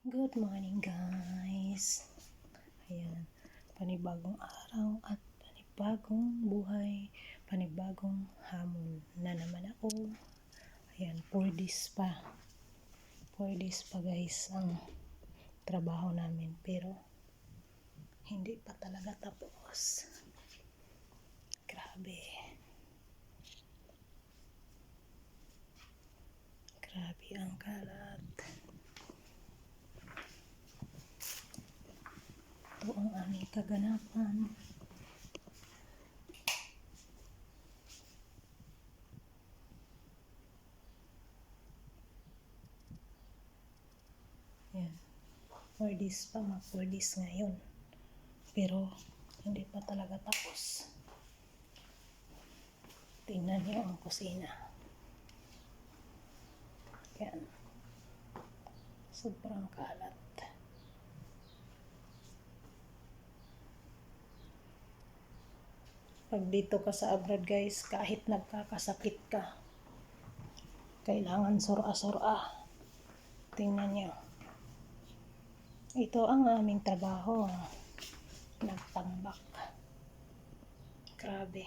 Good morning guys. Ayan, panibagong araw at panibagong buhay, panibagong hamon na naman ako. Ayan, 4 days pa. 4 days pa guys ang trabaho namin pero hindi pa talaga tapos. Grabe. Grabe ang kalat. Ito ang aming kaganapan. Yan. 4 days pa, mag 4 days ngayon. Pero hindi pa talaga tapos. Tingnan niyo ang kusina. Yan. Sobrang kalat. Pag dito ka sa abroad guys, kahit nagkakasakit ka, kailangan sura-sura. Tingnan nyo. Ito ang aming trabaho. Nagtambak. Grabe.